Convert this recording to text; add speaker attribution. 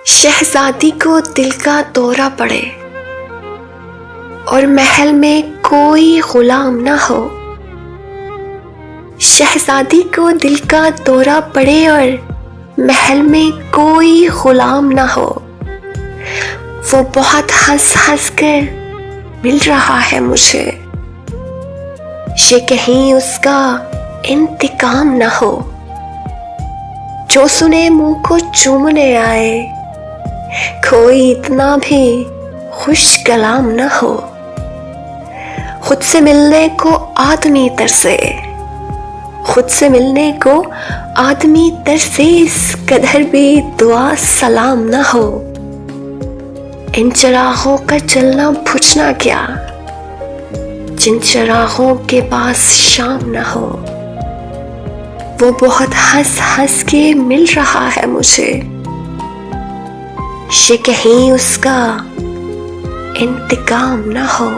Speaker 1: शहजादी को दिल का दौरा पड़े और महल में कोई गुलाम ना हो। शहजादी को दिल का दौरा पड़े और महल में कोई गुलाम ना हो। वो बहुत हंस हंस कर मिल रहा है मुझे, ये कहीं उसका इंतकाम ना हो। जो सुने मुंह को चूमने आए, कोई इतना भी खुश कलाम ना हो। खुद से मिलने को आदमी तरसे, खुद से मिलने को आदमी तरसे, इस कदर भी दुआ सलाम ना हो। इन चिरागों का जलना बुझना क्या, जिन चिरागों के पास शाम ना हो। वो बहुत हंस हंस के मिल रहा है मुझे, ये कहीं उसका इंतकाम ना हो।